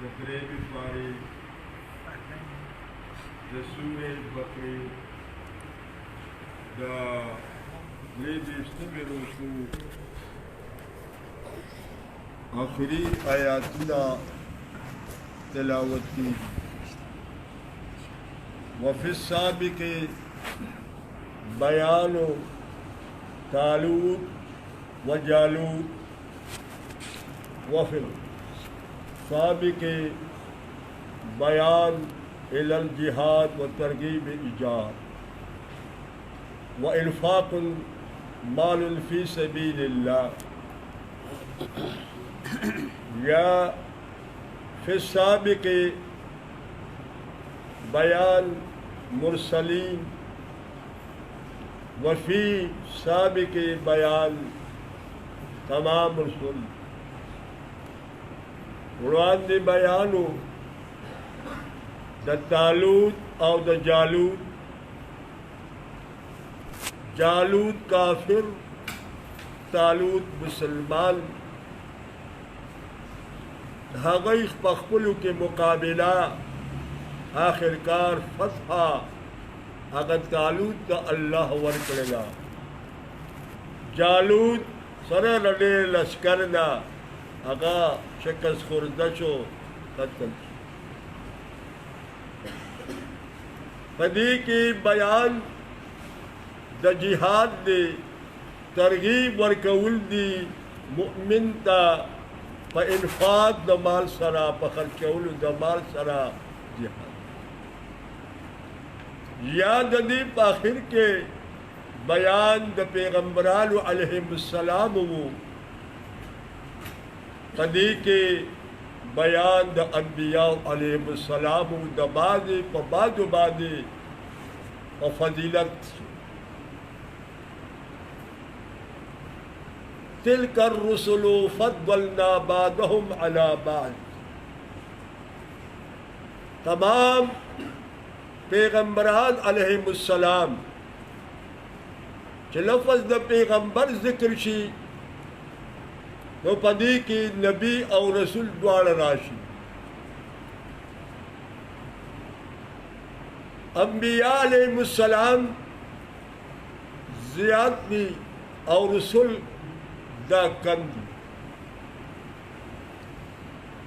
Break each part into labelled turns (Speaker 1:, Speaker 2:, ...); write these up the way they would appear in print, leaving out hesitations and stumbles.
Speaker 1: तकरीब पारी सूर बकरी दा लेदू आखिरी आयातना तिलावत की वफ़िस्साबिक़ बयान तालूत व जालूत वफ़िल साबिक़ बयान इलल जिहाद व तरगीब इजाद व इन्फ़ाक़ुल माल फ़ी सबीलिल्लाह या फ़िस्साबिक़ बयान मुरसलीन वफ़ी साबिक़ बयान तमाम रसूल कुरान ने बयानो द तालूत और द जालूत। जालूत काफिर, तालूत मुसलमान। हगई पखपुल के मुकाबला आखिरकार फतहा अगर तालूत का अल्लाह वर करेगा। जालूत सर लड़े लश्कर ना अगा शिकस्त खुर्दशो कत्ल पदी की बयान द जिहाद दे तरगीब वर कउल दी मुमिन ता प इन्फाक द माल सरा प खर्चउल द माल सरा जिहाद याद दीप आखिर के बयान द पैगम्बरान अलैहिस्सलाम वो पदी के बयान द अम्बिया अलैहिस्सलाम द बादे प बादो बादे व फजीलत तिलकर रुसुलु फद्दलना बादहुम अला बाद। तमाम पैगम्बरान अलैहिमुस्सलाम के लफ्ज़ द पैगम्बर जिक्र शी तो पदी की नबी और रसूल द्वारा राशि। अम्बिया अलैहिमुस्सलाम ज़ियादती और रसूल दा कंदी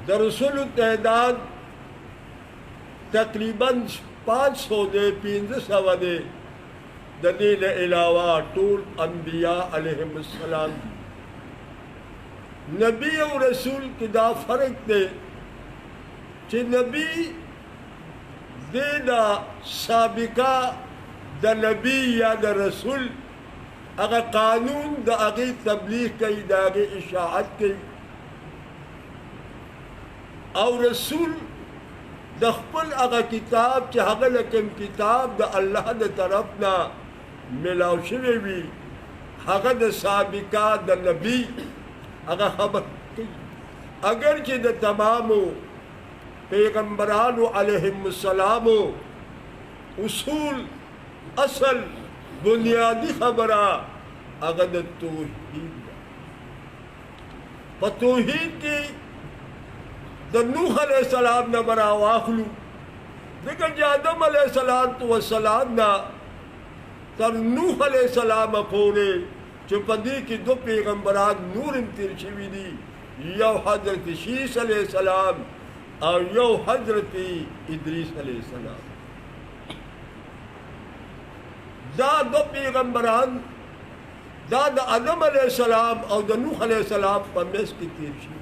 Speaker 1: द रसूल तहदाद तकरीबन 500 दे 500 दे दलील अलावा टूल अम्बिया अलैहिमुस्सलाम नबी और रसूल के दा फर्क दे कि नबी दे दा साबिका द नबी या द रसूल अगर कानून द आगे तबलीग कई द आगे इशाअत कई और रसूल दखपल अगर किताब चाहगल लेकिन किताब द अल्लाह द तरफ ना मिलाव शवे भी हगद साबिका द नबी अगर खबर कई अगर कि द तमामो पैगम्बरान अलैहिमुस्सलाम उसूल असल बुनियादी खबरा अगर तौहीद प तौहीद की द नूह अलैहिस्सलाम न बरा वाखलू लेकिन आदम अलैहिस्सलाम ना तर नूह अलैहिस्सलाम पूरे चुपदी की दो पैगम्बरान नूर तिरछवी दी यो हजरत शीस अलैहिस्सलाम और यो हजरत इदरीस अलैहिस्सलाम दा दो पैगम्बरान दा द आदम अलैहिस्सलाम और द नूह अलैहिस्सलाम पर मेस की तिरछवी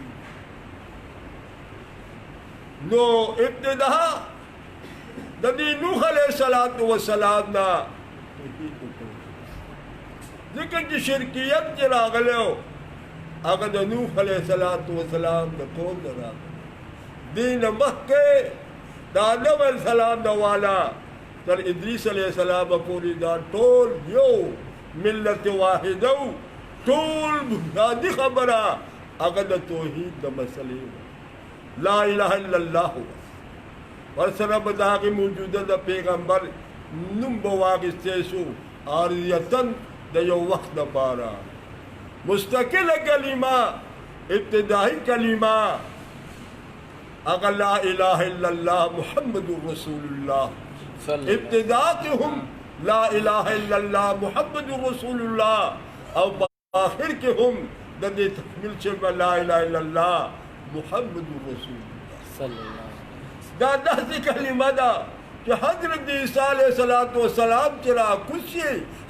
Speaker 1: नो इब्तिदा दी नूह अलैहिस्सलाम ना जिक्र की शिरकियत के रागले अगर द नूह अलैहिस्सलाम द कौन द रागले दीन मक्के द आदम अलैहिस्सलाम द वाला तर इदरीस अलैहिस्सलाम पूरी दा टोल यो मिल्लत वाहिदो टोल बुनियादी खबरा अगर द तौहीद द मसले ला इलाहा इल्लल्लाह और सरब दा के मौजूदा द पैगंबर नुम बवागिस्तेसु आरियतन द यो वक्त द पारा मुस्तकिल कलिमा इब्तिदाई कलिमा अगर ला इलाहा इल्लल्लाह मुहम्मदुर रसूलुल्लाह इब्तिदा के हम ला इलाहा इल्लल्लाह मुहम्मदुर रसूलुल्लाह और आखिर के हम दे तकमील से ला इलाहा इल्लल्लाह मुहम्मदुर रसूलुल्लाह दादा से कलिमा दा कि हजरत ईसा अलैहिस्सलातु वस्सलाम चला कुछ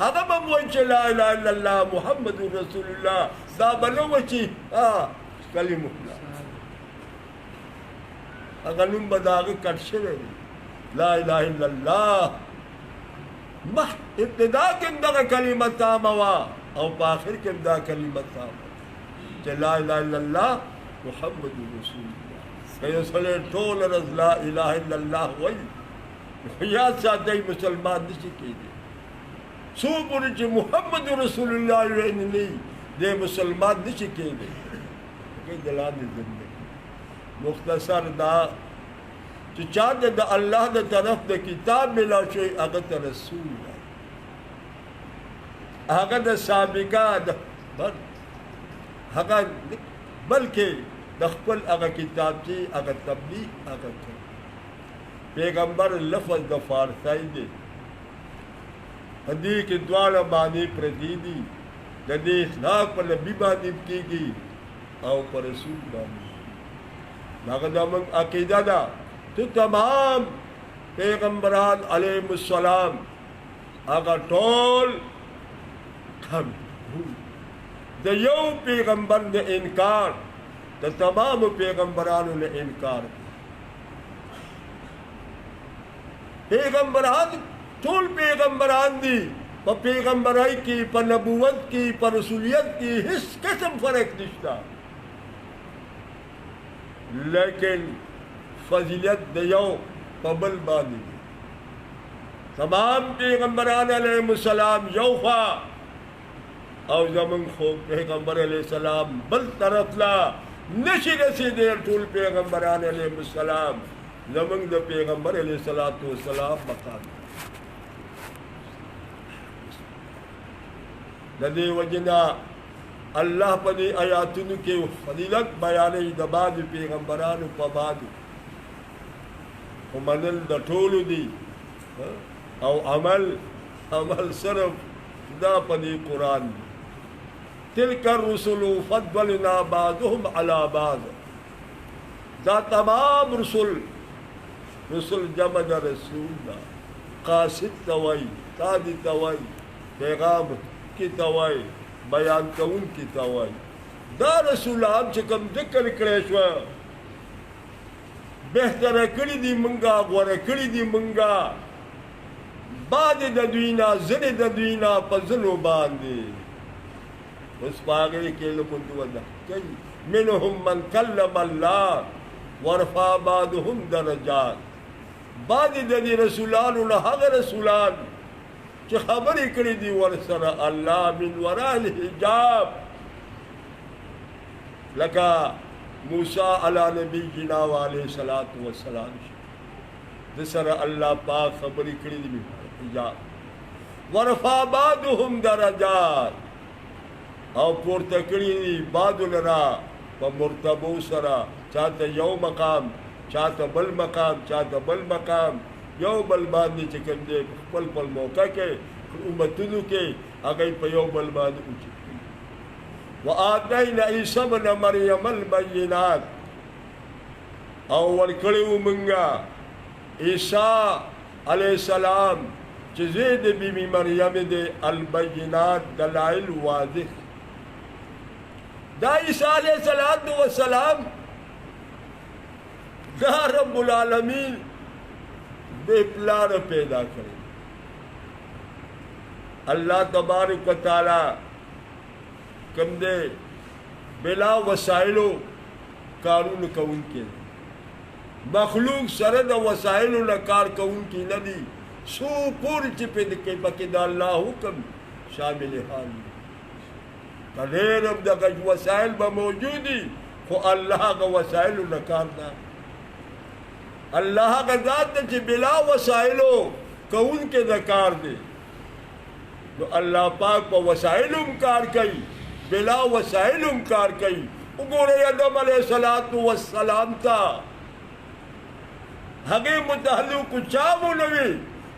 Speaker 1: हगम वच ला इलाहा इल्लल्लाह मुहम्मदुर रसूलुल्लाह दा बनो वची कलिमुल्लाह अगर नुम बदाग कटसे ला इलाहा इल्लल्लाह मह इब्तिदा के अंदर कलिमा तामवा और आखिर के अंदर कलिमा तामवा ला इलाहा इल्लल्लाह मुहम्मदुर रसूलुल्लाह कयो सले टोल रज ला इलाहा इल्लल्लाह वही या सादे मुसलमान निशी के दे सुपुर जी मुहम्मदुर रसूलुल्लाह वेनी दे मुसलमान निशी के दे के दलाल जिंदगी मुख्तसर दा तो चाँद द अल्लाह द तरफ द किताब मिला शे अगत रसूल अगत साबिका बल्कि दखल अगर किताब थी अगर तब्दी अगर पैगंबर लफ्ज़ द फारसाई दे हदी के द्वारा बानी प्रतीदी जदे इस्लाक पर नबी बानी की गई और पर रसूल बानी नागदामन अकीदा दा तो तमाम पैगंबरान अलैहिस्सलाम अगर टोल खम द यो पैगंबर ने इनकार द तमाम पैगंबरान ने इनकार पैगंबरान टोल पैगंबरान दी पर पैगंबराई की पर नबूवत की पर रसूलियत की हिस किस्म फर्क निश्ता लेकिन फजीलत दयो पबल बानी तमाम पैगंबरान अलैहिस्सलाम यौफा और जमन खो पैगंबर अलैहिस्सलाम बल तरफ ला नशी नशी देर टूल पैगंबरान अलैहिस्सलाम जमन द पैगंबर अलैहिस्सलातु वस्सलाम मकाम नदी वजना अल्लाह पदी आयातुन के फजीलत बयान दबाद पैगंबरान पबाद मनल द टोल दी और अमल अमल सरफ दा पदी कुरान तिलकर रसूल फद्दलना बाज़ुहुम अला बाज़ दा तमाम रसूल जमद रसूल दा कासिद तवाई तादी तवाई पैगाम की तवाई बयान कौन की तवाई दा रसूल आप से कम जिक्र करेश्वर बेहतर कड़ी दी मंगा गोरे कड़ी दी मंगा बाद ददवीना ज़ने ददवीना पज़लो बांधे उस पागल के लोग दुआदा कई मिनहुम मन कल्लम अल्लाह वरफा बादहुम दरजात बाद ददी रसूलान उलहग रसूलान कि खबर कड़ी दी वरसर अल्लाह मिन वराल हिजाब लका मूसा अला नबी जिना वाले सलातु वस्सलाम दसर अल्लाह पाक खबर कड़ी दी हिजाब वरफा बादहुम दरजात और पुरता कड़ी बादुलरा व मुर्तबो सरा चाहते यौ मकाम चाहते बल मकाम चाहते बल मकाम यौ बल बांधी चिकन दे पल पल मौका के उम्मतुनु के अगई पयो बल बांध उचित व आतैना ईसा इब्न मरियम अल बय्यिनात और कड़ी उमंगा ईसा अलैहिस्सलाम जज़ीद बीबी मरियम दे अल बय्यिनात दलाइल वाज़िह दा ईसा अलैहिस्सलातु वस्सलाम दा रब्बुल आलमीन बेपलार पैदा करे अल्लाह तबारक व तआला कम दे बिला वसाइलो कानून कौन के मखलूक सरद वसाइलो न कार कौन की नदी सूपुर चिपिद के बकिदा अल्लाह हुक्म शामिल हाल कलेर अब दगा वसाइल बमौजूदी को अल्लाह का वसाइल न कारना अल्लाह का ज़ात च बिला वसाइलो कौन के दकार दे तो अल्लाह पाक को वसाइलुम कार कई बिला वसाइलुम कार कई उगोरे आदम अलैहिस्सलातु वस्सलाम था हगे मुतहल्लिक चामु नबी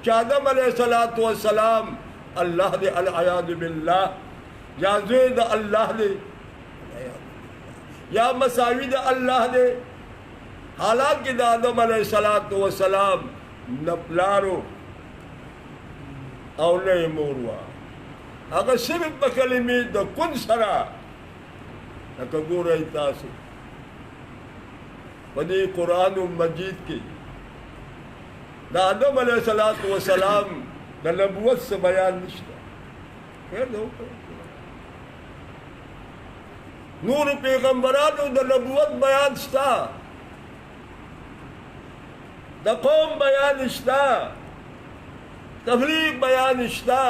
Speaker 1: चादम अलैहिस्सलातु वस्सलाम अल्लाह दे अल-अयाद बिल्लाह या ज़ैद अल्लाह दे या मसाविद अल्लाह दे हालांकि आदम अलैहिस्सलातु वस्सलाम न प्लारो और न मोरवा अगर सिर्फ बकलिमी द कुन सरा न कबूर तासु पदी कुरान मजीद की द आदम अलैहिस्सलातु वस्सलाम द नबुवत से बयान निश्ता फिर दो नूर पैगंबरानो द नबुवत बयान स्ता द कौम बयान इश्ता तबलीग बयान इश्ता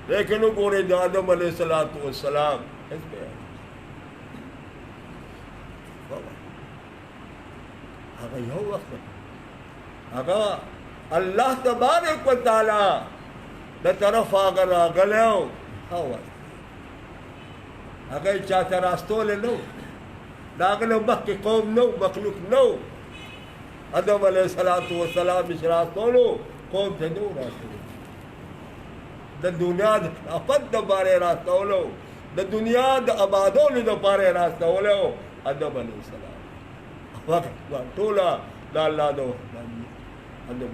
Speaker 1: लेकिन वो गोरे आदम अलैहिस्सलातु वस्सलाम इस बयान अगर यह वक्त अगर अल्लाह तबारक व तआला द तरफ अगर गले हवा अगर चाचा रास्तों ले लो दागलो बख के कौम नो मखलूक नो आदम अलैहिस्सलातु वस्सलाम इस रास्तों लो कौम थे नो रास्तों द दुनिया अपन द बारे रास्तों लो द दुनिया द आबादों लो द बारे रास्तों लो आदम अलैहिस्सलाम वक्त टोला द अल्लाह दो आदम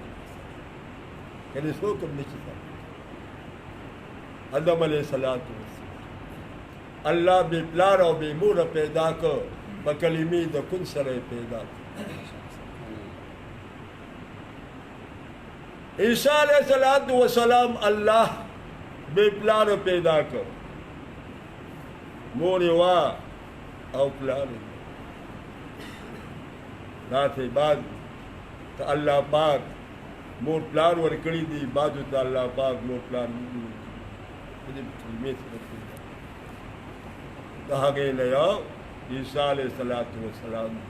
Speaker 1: यानी सो कब नहीं आदम अलैहिस्सलातु अल्लाह बेप्लार और बेमूर पैदा कर बकलिमी द कुन सरे पैदा ईसा अलैहिस्सलातु वस्सलाम अल्लाह बेप्लार पैदा कर मोरे वा और प्लार नाथे बाद तो अल्लाह पाक मोर प्लार वर कड़ी दी बाजू तो अल्लाह पाक मोर प्लार कहा गए नया ईसा अलैहिस्सलातु वस्सलाम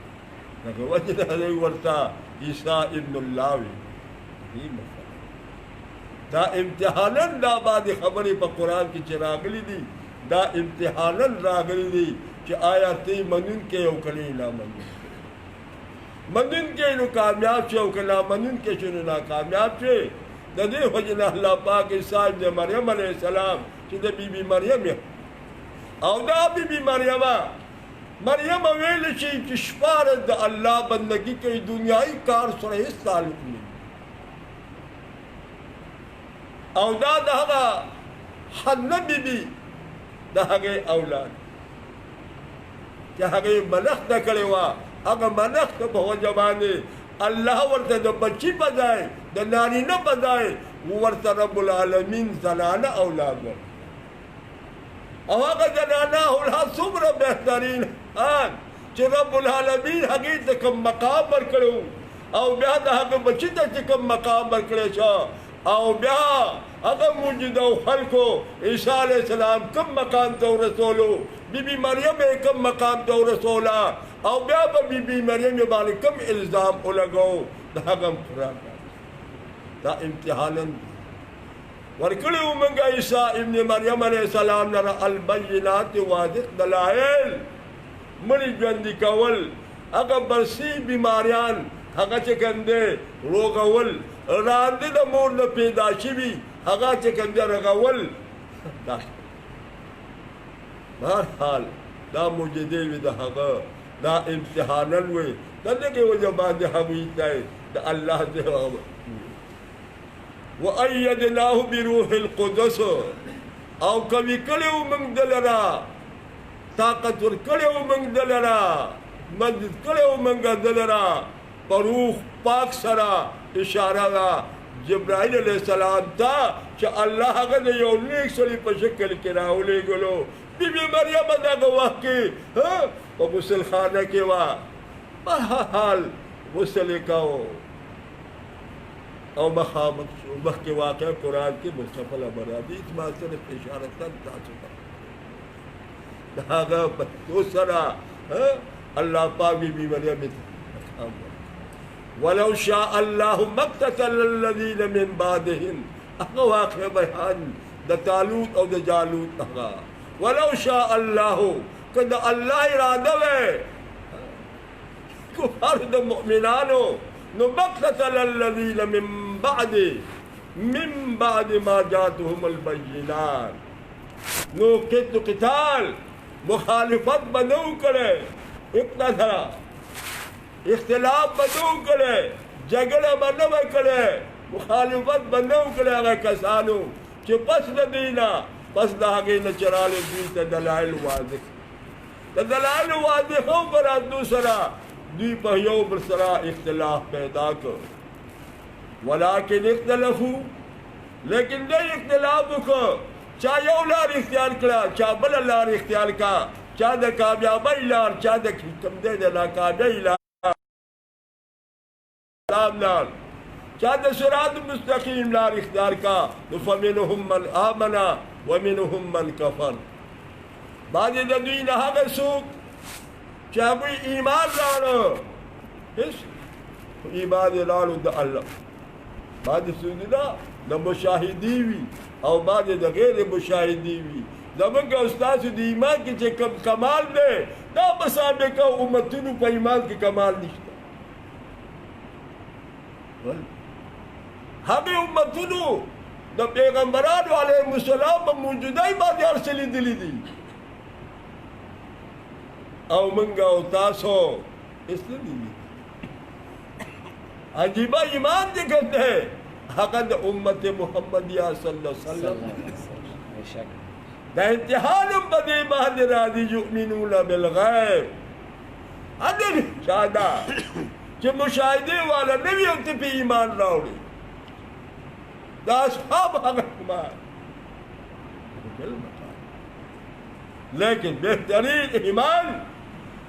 Speaker 1: नके वजह नहीं वर्ता ईसा इब्नुल्लाह ही मसला दा इम्तिहानन दा बाद खबरी पर कुरान की चिरागली दी दा इम्तिहानन रागली दी कि आया ती मनुन के उकली ना मनुन के नु कामयाब छे उकला मनुन के चुनु ना कामयाब छे ददे वजना अल्लाह पाक ईसा इब्न मरियम अलैहिस्सलाम कि बीबी मरियम औदा बीबी मरियमा मरियम वेल ची किशपार द अल्लाह बंदगी के दुनियाई कार सरे ताल्लुक नहीं औदा दहगा हन्न बीबी दहगे औलाद क्या हगे मनख न करेवा अगर मनख तो बहुत जमाने अल्लाह वर्ते द बच्ची बजाए द नारी न बजाए वो वर्ते रब्बुल आलमीन जनाना औलाद वर्ते अवागा जनाना औलाद सुब्र बेहतरीन आन जो रब्बुल आलमीन हकीकत कम मकाम पर करो और ब्याह दहा के बच्ची तक कम मकाम पर करे छा और ब्याह अगर मुझे हल को ईसा अलैहिस्सलाम कम मकाम तो रसूलो बीबी मरियम कम मकाम तो रसूला और ब्याह पर बीबी मरियम के बारे कम इल्जाम लगाओ धागम खुराक दा इम्तिहानन वरकले उमंगा ईसा इब्न मरियम अलैहिस्सलाम नरा अल-बय्यिनात वाज़िह दलाइल मरी जंदी कवल अगर बरसी बीमारियान हगा चकंदे रोगवल रांदे द मोर न पैदाशी भी हगा चकंदे रगवल बहरहाल दा मुझे दे द हगा दा इम्तिहानन वे तने के वजह बाद हमी तय द अल्लाह दे वअय्यदनाहु बिरूहिल कुदस औ कवि कले उमंग दलरा ताकतवर कले उमंग दलरा मदद कले उमंग दलरा परूख पाक सरा इशारा जिब्राइल अलैहिस्सलाम था कि अल्लाह का यो नेक सली पर शक्ल के राहुले गलो बीबी मरियम दा गवाह के हां और गुसल खाना के वा बहरहाल गुसल का और मखाम के वाक़या कुरान के मुस्तफल अमरादी इस बात से इशारा तक था चुका धागा दूसरा अल्लाह पाक बीबी मरियम वलौ शा अल्लाह मक्ततल लल्लज़ीन मिन बादिहिम अगर वाक़या बयान द तालूत और द जालूत अगा वलौ शा अल्लाह कद अल्लाह इरादा है कुफार द मुमिनानो नुबक्तलल्लज़ीन मिन बाद मा जातहुमुल बय्यिनात नो क़िताल मुखालिफत बनो करे इक़्तिदा इख्तिलाफ बनो करे झगड़ा बनो करे मुखालिफत बनो करे अगर कसानो कि पस न दीना पस दागे न चराले दी दलाइल वाज़िह दलाइल वाज़िह हो बरा दूसरा दी पहियो बसरा इख्तिलाफ पैदा कर वलाकिन इख्तलफू लेकिन दे इख्तिलाफ को चाहे लार इख्तियार करा चाहे बल लार इख्तियार का चाहे कामयाबी लार चाहे कम दे नाकामयाबी लार चाहे सिरात मुस्तकीम लार इख्तियार का फमिनहुम मन आमना व मिनहुम मन कफर बाद दीन हागे सूक चाहे कोई ईमान लानो इस ईमान लानो द अल्लाह बाद सुनना द मुशाहिदी भी और बाद द गैर मुशाहिदी भी जब के उस्ताद दी ईमान के कमाल दे दा बसाबे का उम्मतनु पे ईमान के कमाल निश्ता हमें उम्मतनु द पैगंबरान वाले मुसलमान मौजूदा ही बात अरसली दिली दी और मंगा उतासो इसलिए दिली अजीबा ईमान दिखते हैं हक़द उम्मत मुहम्मदिया सल्लल्लाहु अलैहि वसल्लम दा इम्तिहान बदे महदरादी युमिनून बिल गैब अदर शादा कि मुशाहिदे वाला नहीं होते पे ईमान लाओगे दा सब हक़मान लेकिन बेहतरीन ईमान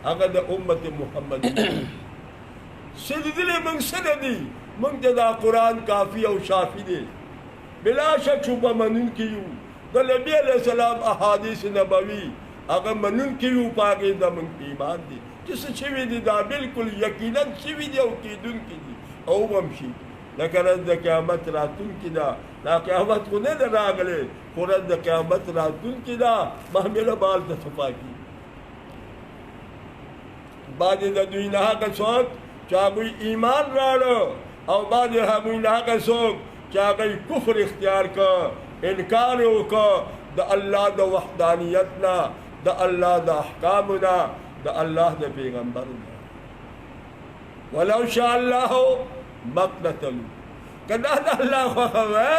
Speaker 1: हक़द उम्मत मुहम्मद सिलसिले में सनदी मुंतदा कुरान काफी और शाफी दे बिला शक शुबा मनन कियू नबी अलैहिस्सलाम अहादीस नबवी अगर मनन कियू पागे द मन ईमान दी जिस छिवी दी दा बिल्कुल यकीनन छिवी दी की दुन की दी औ वमशी लेकिन द क़यामत रातुन की दा ना क़यामत को ने रागले कुरान द क़यामत रातुन की दा महमिल बाल द सफा की बाद द दुनिया का सोच चाहे कोई ईमान लाड़ो और बाद हमीना का सोच चाहे कोई कुफ्र इख्तियार का इनकार का द अल्लाह द वहदानियतना द अल्लाह द अहकामना द अल्लाह द पैगंबर वलौ शाअ अल्लाह मक़तलू कदा द अल्लाह खवे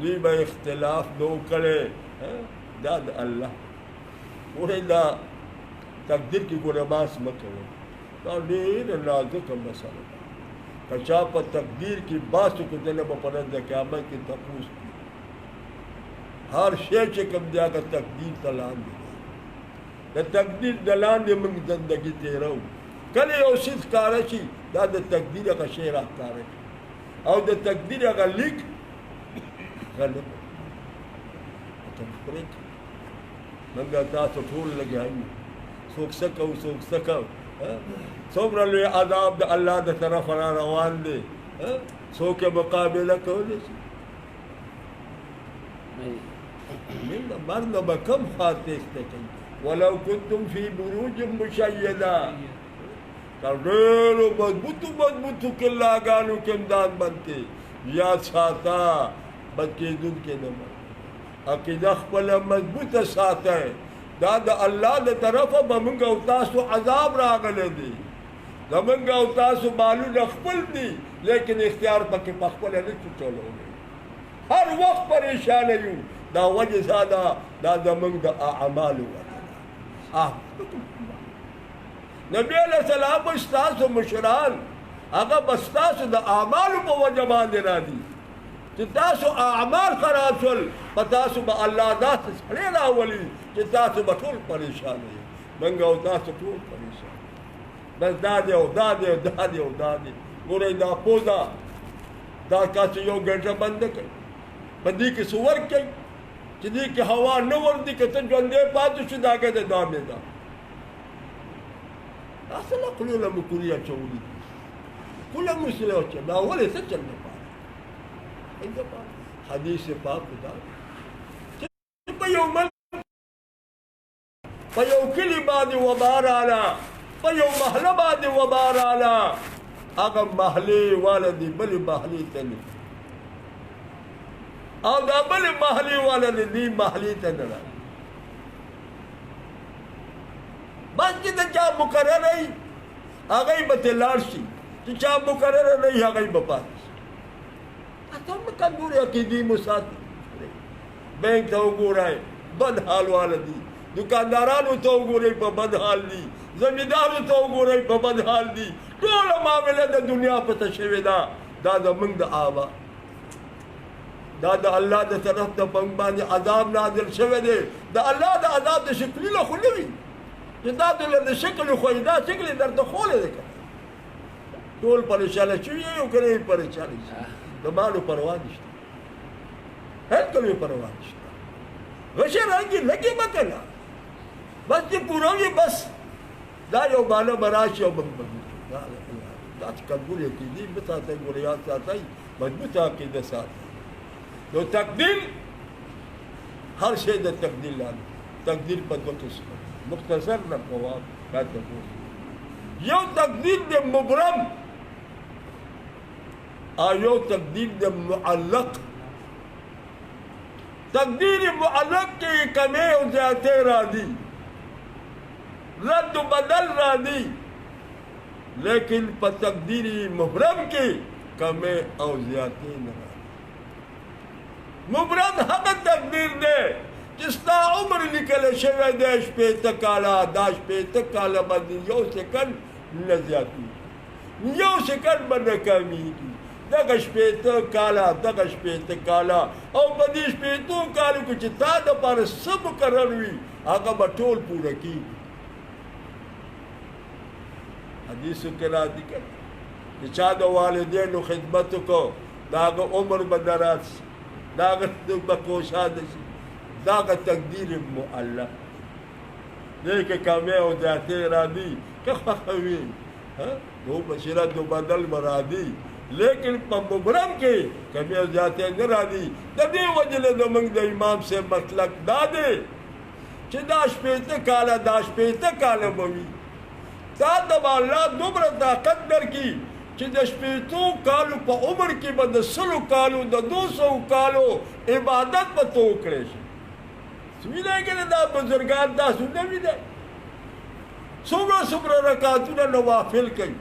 Speaker 1: दी बे इख्तिलाफ दो करे दाद अल्लाह पूरे दा तकदीर की गुरबास मत करो तो ढेर नाजुक मसला कचा पर तकदीर की बात को देने पर परद क़यामत की तपूस की हर शे से कम जाकर तकदीर तलान दे तकदीर दलान दे मंग जिंदगी तेरा कले औसित कारशी दाद तकदीर का शेर कारश और द तकदीर का लिख गलत तो मंगा ता तो फूल लगे आई सोख सको सोबरा ले आदाब द अल्लाह द तरफ रवान दे सो के मुकाबला कोले من مرنا بكم خاتستكي ولو كنتم في بروج مشيدة كرلو مضبوطو كلا قالوا كم دان بنتي يا ساتا بنتي دون كنما أكيد أخبر مضبوطة ساتا دا الله دا طرفا بمنگا اتاسو عذاب راغلے دی بمنگا اتاسو معلوم اخبر دی لیکن اختیار پاکی پخبر ہے تو چلو گے ہر وقت پریشان ہے دا وجہ زیادہ دا دمنگ دا اعمال ہوا نبی علیہ السلام استاس و مشران اگر بستاس دا اعمال پا وجہ باندے را دی تاسو اعمال خراب شل پتاسو با اللہ دا سڑے را ولی تاسو با طول پریشان ہے منگا و تاسو طول پریشان بس دادے و دادے و دادے و دادے گورے دا پودا دا کاسی یو گھنٹا بند کر بندی کی سور کئی چیدی کی ہوا نور دی کتن جوندے پاتو شدہ کے دے دامے دا اصلا قلولا مکوریا چولی کلا مسئلہ ہوچے نا ولی سے چلنے پا حدیث پاک خدا پیو کلی بعد وبار آلا پیو محل بعد وبار آلا هغه محلي والا دی بل محلي ته نه او دا بل محلي والا دی محلي ته نه بس چې دا چا مقرر ای هغه به تلار شي چې چا مقرر نه ای هغه به پاتې شي اته مې کندوري عقیدې مسات بینک ته وګورئ بد حال والا دي دکاندارانو ته وګورئ په بد حال دي زمیندارو ته وګورئ په بد حال دي ټوله معامله د دنیا پته شوې ده دا زموږ د آبا دا د الله د طرف د باندې عذاب نازل شوی دی د الله د عذاب د شکل له خو نه وي چې دا د شکل خو دا شکل درته خوله دی ټول پریشانه شوي یو که نه پریشانه شي د مالو پروا نشته هر کومې پروا نشته غشه رنګې لګې مه کنه بس چې پوره وي بس دا یو بالا به راشي او دا چې کلګورې عقیدې مه ساتئ ګوریات ساتئ مضبوطه عقیده ساتئ نو تقدیر هر شی د تقدیر لاندې تقدیر په دوه قسمه مختصر نه جواب راته یو تقدیر د مبرم او یو تقدیر د معلق تقدیر معلق کې کمی او زیاتې راځي رد و بدل راځي لیکن په تقدیر مبرم کې کمی او زیاتې نه راځي مبرم هغه تقدیر دی چې ستا عمر لیکل شوی دی شپېته کاله دا شپېته کاله باندې یو سکند نه زیاتېږي یو سکند به نه کمیږي دغه شپېته کاله دغه شپېته کاله او په دې شپېتو کالو کې چې تا دپاره څه مقرر وي هغه به ټول پوره کېږي حدیثو کې راځي که چې چا د والدینو خدمت وکړو د هغه عمر به دراز شي د هغه به کوشاده شي د هغه تقدیر معلق دی که کمی او زیاتې راځي که خوښه وي نو بشرت و بدل به راځي لیکن په مبرم کې کمی او زیاتې نه راځي د دې وجې نه زموږ د امام صاحب مسلک دا دی چې دا شپېته کاله دا شپېته کاله به وي تا ته به الله دومره طاقت درکړي چې د شپېتو کالو په عمر کې به د 100 کالو د 200 کالو عبادت به ته وکړی شي سویدی که نه دا بزرګان داسې نه وي دی څومره څومره رکعتونه نوافل کوي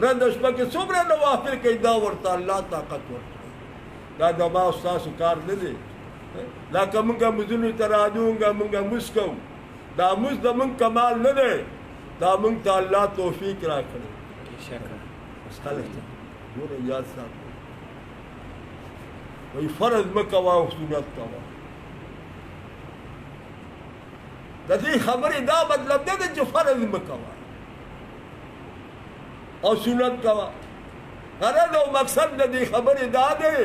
Speaker 1: رنده شپه کې څومره نوافل کوي دا ورته الله طاقت ورکړي دا زما او ستاسو کار نه دی لکه مونږ مزونو ته راځو مونږ مونځ کوو دا مونځ زمونږ کمال نه دی دا مونږ ته الله توفیق راکړي خلک ته ګوره یاد ساتئ وایي فرض مه کوه او سنت کوه د دې خبرې دا مطلب نه دی چې فرض مه کوه او سنت کوه غرض او مقصد د دې خبرې دا دی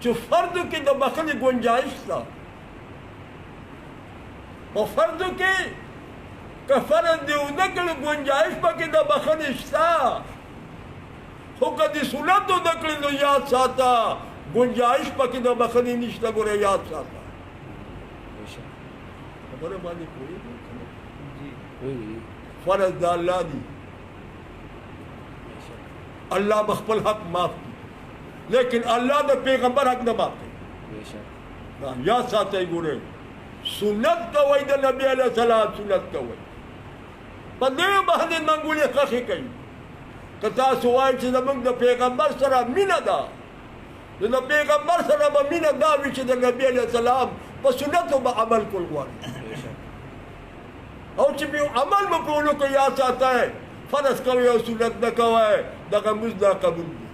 Speaker 1: چې فرضو کې د بخښنې ګنجایش شته په فرضو کې که فرض دې ونه کړي ګنجایش پکې د بخښنې شته خو که دې سنت ونه کړي نو یاد ساته ګنجایش پکې د بخښنې نشته ګوره یاد ساته خبره باندې پوهېږئ فرض د الله دی الله به خپل حق معاف کړي لیکن الله د پیغمبر حق نه معاف کوي دا یاد ساتئ ګورئ سنت کوئ د نبي علیه السلام سنت کوئ په دې باندې منګولې خښې کوي که تاسو وایئ چې زموږ د پیغمبر سره مینه ده نو د پیغمبر سره به مینه دا وي چې د نبي علیه السلام په سنتو به عمل کول غواړي او چې عمل به کولو کې یاد ساتئ فرض کوئ او سنت نه کوئ دغه مونځ ناقبول دی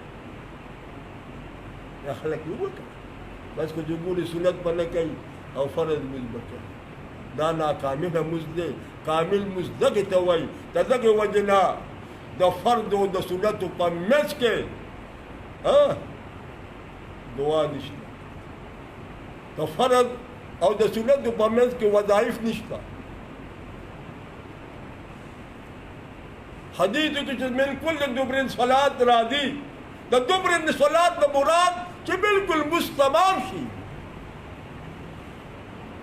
Speaker 1: یا خلک یې وکړه بس که جمهوري سنت به نه کوي او فرض مونځ به کوي دا ناکامله مونځ دی کامل مونځ دغې ته وایي د دغې وجې نه د فرد او د سنتو په منځ کې دعا نشته د فرد او د سنتو په منځ کې وظایف نشته حدیث کې چې من کل دبرن صلات راځي د دبرن صلات د مراد چې بالکل مستمام شي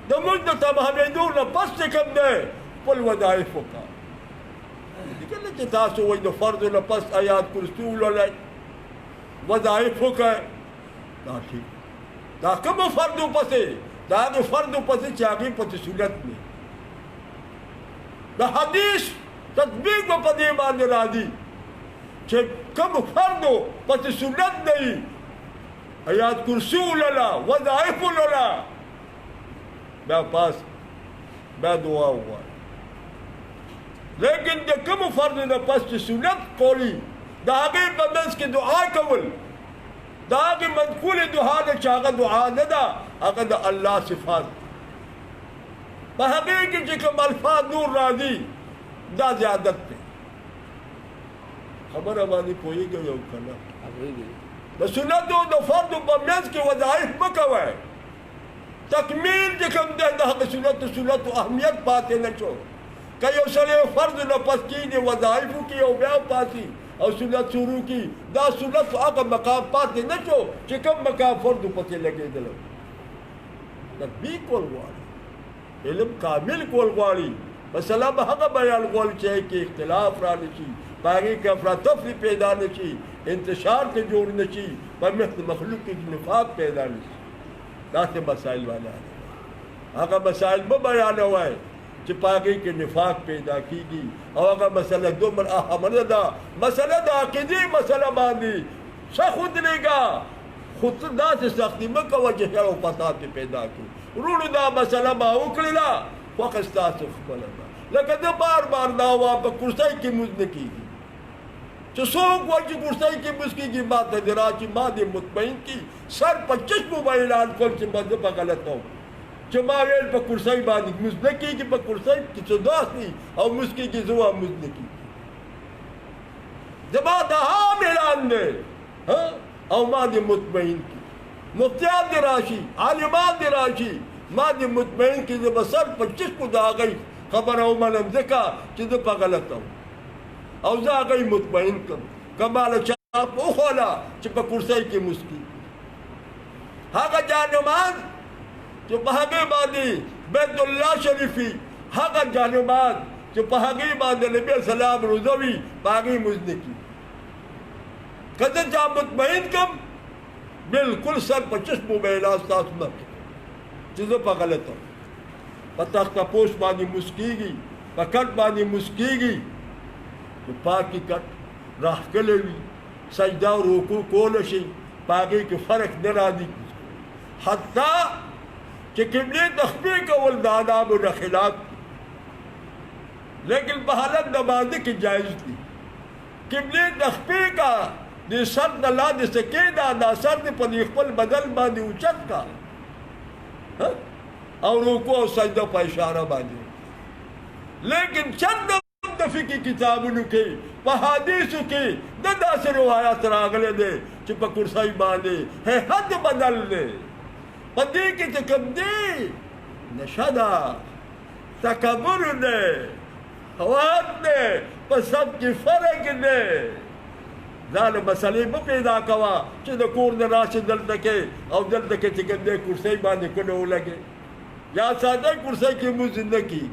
Speaker 1: د مونږ د تمامېدو نه پس چې کوم دی خپل وظایف وکړه کنه چې تاسو وایي د فرض نه پس آیات کرسی ولولئ وظایفو کې دا ٹھیک دا کوم فرض پسې دا هغه فرض پسې چې هغې پسې سنت دی د حدیث تطبیق به په دې باندې راځي چې کوم فرض پسې سنت دی آیات کرسی ولوله وظایف ولوله بیا پاس بیا دعا ووایه لیکن د کوم فرض نه پس چې سنت قولي د هغې په منځ کې دعا کول د هغې منقولې دعا ده چې هغه دعا نه ده هغه د الله صفات په هغې کې چې کوم الفاظ نور راځي دا زیادت دی خبره باندې پوهېږئ او که نه د سنتو د فرضو په منځ کې وظایف مه کوئ تکمیل چې کوم دی د هغه سنتو اهمیت پاتې نه شو که یو سړی فرض نه پس کېږي وظایفو کې او بیا پاسي او سنت شروع کی دا سنت هغه مقام پاتې نه شو چې کوم مقام فرض پسې لګېدلی تطبیق کول غواړي علم کامل کول غواړي مثلا به هغه بیان کول چې کې اختلاف را نه شي په هغې کې افراتفري پیدا نه شي انتشار ته جوړ نه شي په مخلوق کې نفاق پیدا نه شي داسې مسایل والا هغه مسایل مه بیانوئ چې په هغې کې نفاق پیدا کېږي او هغه مسله دومره اهمه نه ده مسله د عقیدې مسله باندې سخت ودرېږه خو ته داسې سختي مه کوه چې شر او فساد پې پیدا کړي وروڼو دا مسله ما وکړله خوښه ستاسو خپله ده لکه زه بار بار دا وایم په کرسۍ کې لمونځ نه کېږي چې څوک وایي چې کرسۍ کې لمونځ کېږي ما ته دې راشي ما دې مطمئن کړي سر په چشمو به اعلان کړم چې زه به غلطه وم چې ما ویل په کرسۍ باندې لمونځ نه کېږي په کرسۍ کې څه داسې او لمونځ کېږي زه وایم لمونځ نه کېږي زما دا عام اعلان دی او ما دې مطمئن کړي مفتیان دې راشي عالمان دې راشي ما دې مطمئن کړي زه به سر په چشمو د هغوی خبره ومنم ځکه چې زه په غلطه وم او زه هغوی مطمئن کړم که ماله چا وښوله چې په کرسۍ کې لمونځ کېږي هغه جانماز چې په هغې باندې بیت الله شریفي هغه جانماز چې په هغې باندې نبي سلام روزه وي په هغې لمونځ نه کېږي که زه چا مطمئن کړم بلکل سر په چشمو به اعلان ستاسو نه چې زه په غلطه په تخته پوش باندې لمونځ کېږي په کټ باندې لمونځ کېږي نو پاکې کټ راښکلی وي سجده او رکوع کولی شي په هغې کې فرق نه راځي حتی چې قبلې تخبیه کول د آدابو نه خلاف دي لیکن په حالت د باندې کې جایز دي قبلې تخبیه کا د سر نه لاندې څه کېږده دا سر دې په دې خپل بدن باندې اوچت کا او رکوع او سجده په اشاره باندې لیکن چند د فقهي کتابونو کې په حدیثو کې د داسې روایات راغلی دی چې په کرسۍ باندې حد بدل دی په دې کې چې کوم دی نشه ده تکبر دی خوات دی په سب کې فرق دی ځان مسلې مه پیدا کوه چې د کور نه راشي دلته کې او دلته کې چې کوم دی کرسۍ باندې کونه ولګې یا ساده کرسۍ کې لمونځ نه کېږي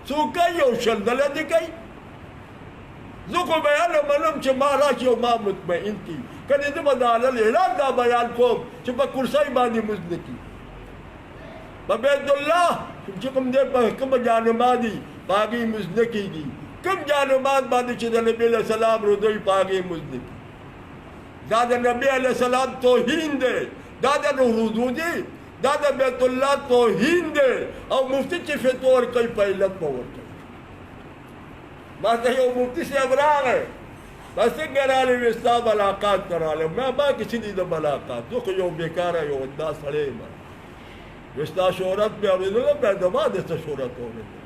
Speaker 1: څوک کوي او شل ډله دې کوي زه خو بیان منم چې ما راشي او ما مطمئن کړي کنې زه به د علل اعلان دا بیان کوم چې په کرسۍ باندې لمونځ نه کېږي په بیت الله چې کوم دی په کومه جانماز دي په هغې لمونځ نه کېږي کوم جانماز باندې چې د نبي علیه السلام روزه وي په هغې لمونځ نه کېږي دا د نبي علیه السلام توهین دی دا د روزو دی دا د بیت الله توهین دی او مفتي چې فتوا ورکوي په علت به ورکوي ما ته یو مفتي صاحب راغی دا څنګه راغلی وي ستا ملاقات ته راغلی ما کې څه دي د ملاقات زه خو یو بېکاره یو دا سړی یم وي ستا شهرت مې اورېدله بیا د ما د څه شهرت اورېدله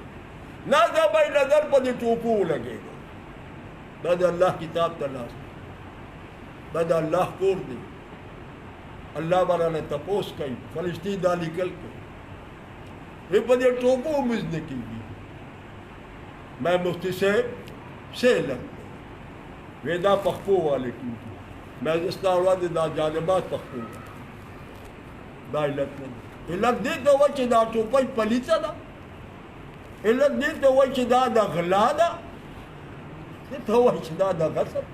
Speaker 1: نه دا به یې نظر په دې ټوپو ولګېږي دا د الله کتاب ته ناست دا د الله کور دی الله به رانه تپوس کوي فرشتې دا لیکل کوي په دې ټوپو لمونځ نه کېږي میں مفتی صاحب سے علت وی دا پخپو والے کیږي میں ستا وړاندې دا جانماز پخپو دا علت نه دی علت دې ته وایي چې دا ټوپۍ پلیته ده علت دې ته وایي چې دا د غلا ده ته وایي چې دا د غصب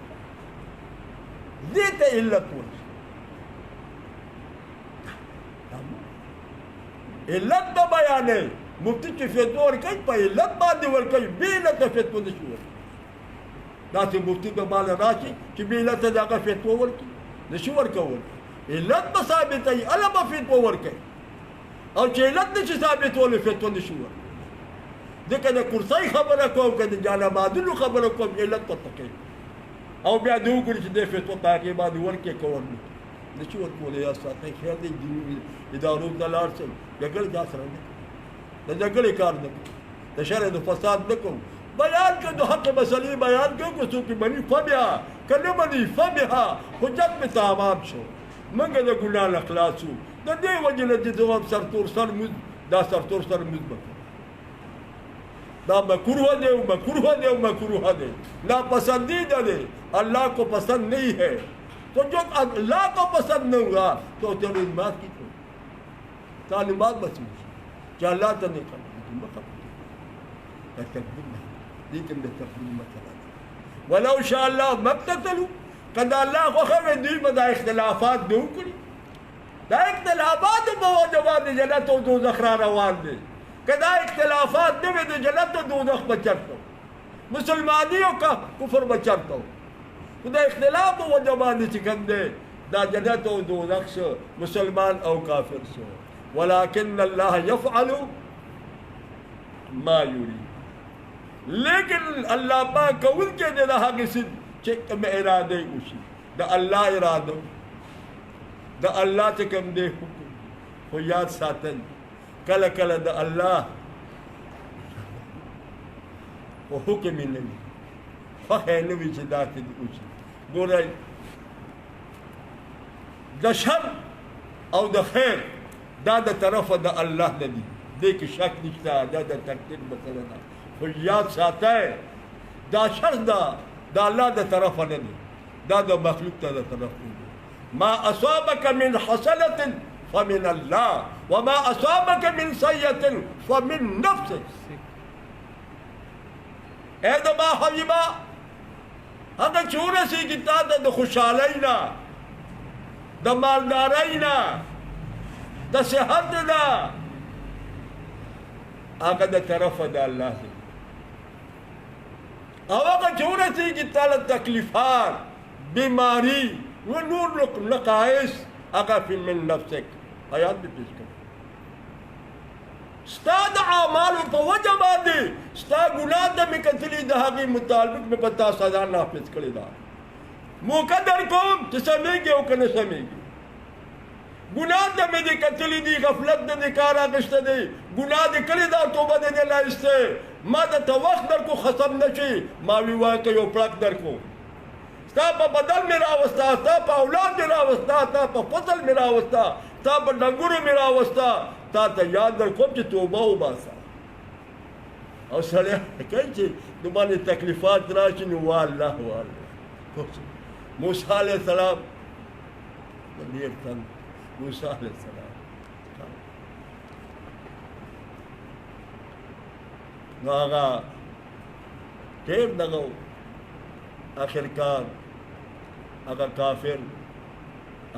Speaker 1: دې ته علت وایي علت د بیانې مفتي چې فتوا ورکوي په علت باندې ورکوي بې علته فتوا نه شي ورکوي داسې مفتي به ماله راشي چې بې علته د هغه فتوا ورکړي نه شي ورکولی علت به ثابتوي هله به فتوا ورکوي او چې علت نه شي ثابتولی فتوا نه شي ورکوي ځکه د کرسۍ خبره کوم که د جانمازونو خبره کوم علت ورته کوي او بیا دې وګوري چې دې فتوا په هغې باندې ورکړي که ورنکړي نه شي ورکولی یا ساتئ خیر دی دیني ادارو ته لاړ شئ جګړه چا سره نه کوي د جګړې کار نه کوي د شرع د فساد نه کوو بیان کړو د حق مسلې بیان کړو که څوک مني فبها که نه مني فبها حجت مې تمام شو موږ د ګناه نه خلاص شو د دې وجې نه چې زه سرتور سر مونځ دا سرتور سر مونځ به دا مکروه دے مکروه دے مکروه دے ناپسندیدہ دے اللہ کو پسند نہیں ہے تو جو اللہ کو پسند نہیں ہوا تو تعلیمات کی تو تعلیمات مسئول کہ اللہ تو نہیں کرنا لیکن مقبول تکبیر نہیں لیکن میں تکبیر مسئلہ ولو شاء اللہ مقتتلو قد اللہ کو خیر دوی میں دا اختلافات دو کری دا اختلافات بوجبات جنت و دوزخ را روان دے کہ دا اختلافات دے میں جنت و دوزخ بچرتا ہوں مسلمانیوں کا کفر بچرتا ہوں دا اختلاف و وجبانی چکن دے دا جنت و دوزخ سے مسلمان او کافر سے ولیکن اللہ یفعل ما یوری لیکن اللہ پاک قول کے دے رہا کسی چک میں ارادے اسی دا اللہ ارادو دا اللہ چکم دے حکم ہو یاد ساتن کل کل دا اللہ و حکمی نوی فخی نوی چداتی دی اسی گو رہی دا شر او دا خیر دا دا طرف دا اللہ ندی دیکھ شک نشتا دا دا ترتیب مسئلہ دا خو یاد ساتا ہے دا شر دا اللہ دا طرف ندی دا دا مخلوق دا طرف ندی ما اصابک من حسنت فمن اللہ وما اصابک من سیئت فمن نفسک اے دا ما حبیبا اگر چورے سی کتا دا خوشحالینا دا مالدارینا دا صحت دا آقا دا طرف دا اللہ سے او آقا چورے سی کتا دا تکلیفات بیماری و نور نقائص آقا فی من نفسک آیات بھی پیش کر ستا دا عامال پا وجہ باندے ستا گناہ دا میں قتلی دا حقی مطالبک میں پتا سزا نافذ کرے دا مقدر کوم چھ سمیگی او کنے سمیگی گناہ دا میں دے قتلی دی غفلت دے کارا گشت دے گناہ دے کلی دا توبہ دے دے لائستے ما دا تا وقت در کو خصم نشی ماوی واقع یو پلک در کو ستا پا بدل میرا وستا ستا پا اولاد میرا وستا ستا پا فصل میرا وستا ستا پا ڈنگورو میرا وستا تا تا یاد در کوم چی توبہ ہو باسا اور سڑے کئی چی دمانی تکلیفات راشی نو واللہ موسیٰ علیہ السلام دیر تن موسیٰ علیہ السلام ناغا تیر نگو آخرکار اگر کافر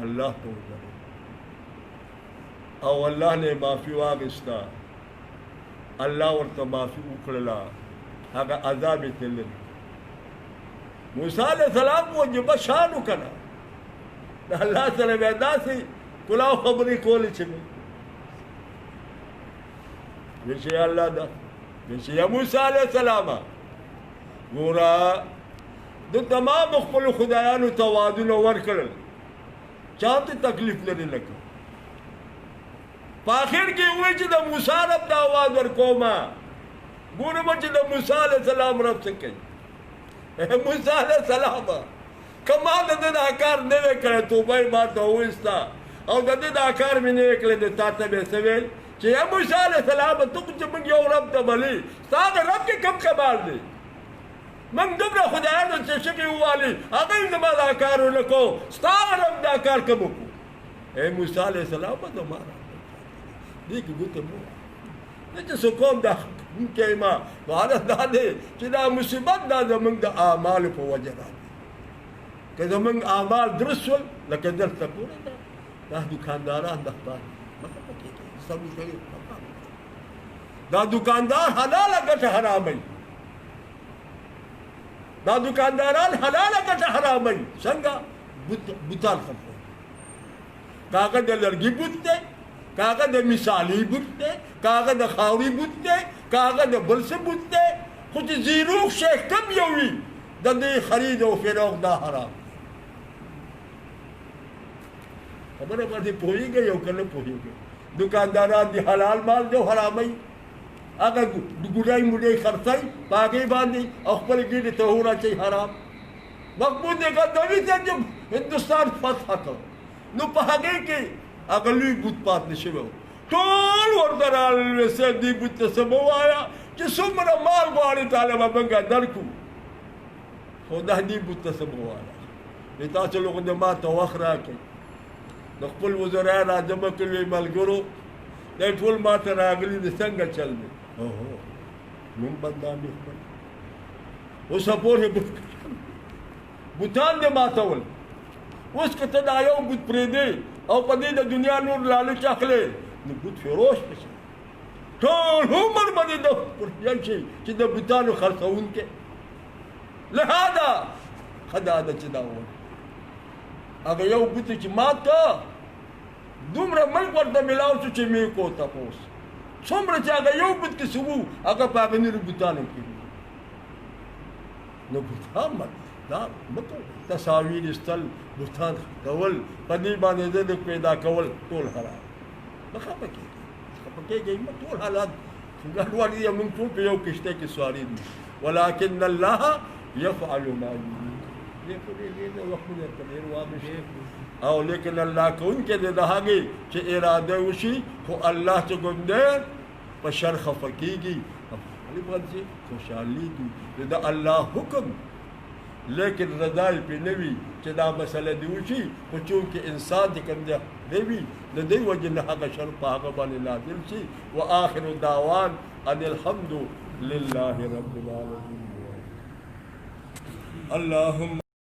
Speaker 1: اللہ کو کرے او اللہ نے معافی واغستا اللہ ورطا معافی اکڑلا اگر عذاب تلل موسیٰ علیہ السلام کو جبا شانو کنا اللہ صلی ویدہ سے کلاو خبری کولی چھنے ویسے اللہ دا ویسے یا موسیٰ علیہ السلام گورا دو تمام اخبر خدایانو توادن ورکرل چاہتے تکلیف لنے لکا پاخر کی ہوئی چی دا موسیٰ رب دا آواز ورکوما گورا بچی دا موسیٰ علیہ السلام رب سکے موسیٰ علیہ السلام کما دا دا آکار نوے کرے توبہ بات ہوئیستا او دا دا آکار میں نوے کرے دا تاتا بے سویل چی یا موسیٰ علیہ السلام تو کچھ منگ یو رب دا بلی ساگا رب کے کم کمال دے من دبرا خدایانو چی شکی ہوالی آگا انما دا آکارو لکو ساگا رب دا آکار کمو کو اے موسیٰ علیہ السلام دا مارا دیکھ گوتے مورا نیچے سکوم دا उनके माँ वाला दादे चिदा मुसीबत दा जमंग दा आमाल को वजरा के जमंग आमाल दुरुस्त लेकिन दर तपूरा दा दुकानदारा दा बार सब कहीं दा दुकानदार हलाल अगर हराम है दा दुकानदारान हलाल अगर हराम है संगा बुताल करते कागज लड़की बुतते कागज मिसाली बुतते कागज खावरी बुतते कागज बलस बुतते कुछ जीरो से कम योवी दंदे खरीदो फिरोग दा हराम खबर है बात पोही गई हो कर पोही गई दुकानदारान दी हलाल माल जो हराम है अगर गुड़ाई मुड़ाई खर्चाई पागे बांधी अखबर गिर तो हो रहा चाहिए हराम मकबूल देखा दौड़ी से जब हिंदुस्तान फंसा था नु पागे के अगली बुत पात निशे टोल वर्दराल से दी बुत से आया कि सुमरा माल वाली ताले बंगा दरकू खुदा दी बुत से आया बेटा चलो को जमा तो वखरा के नखल वज़रा राजमा के लिए मलगरो दे टोल मात्र अगली ने संग चल में ओहो नुम बंदा में वो सपोर है बुतान दे मातवल उसके तदायो बुत प्रेदे और पदी द दुनिया नूर लाल चाखले नु बुत फेरोश पे टोल उमर मदी दो पुरजंची चिद बुतान खरसउन के लहादा खदा द चिदाओ अगर यो बुत ची माता दुमरा मन वर्द मिलाओ च में को तपोस सोमर चागा यो बुत के सुबु अगर पागनी बुतान की नो बुतान मत दा मतो तस्वीर स्थल बुतान कवल पनी बाने दे पैदा कवल तोल हरा बखा पके गई मत तोल हालात गड़वाली हम तो पे यो किस्ते की सवारी वलाकिन अल्लाह यफअलु मा युरीद ये पूरे ये वक्त में कबीर वाबिश आओ लेकिन अल्लाह को उनके दे दहागे कि इरादे उसी को अल्लाह से गुंदे पशर खफकीगी अली बात से खुशहाली की दा अल्लाह हुक्म लेकिन रजाई पे नबी चदा मसले दूची को चूंकि इंसान दिकंदे देवी लदे वजन हक शर पाक बन नाजिल सी व आखिर दावान अनिल हम्दु लिल्लाहि रब्बिल आलमीन अल्लाहुम्मा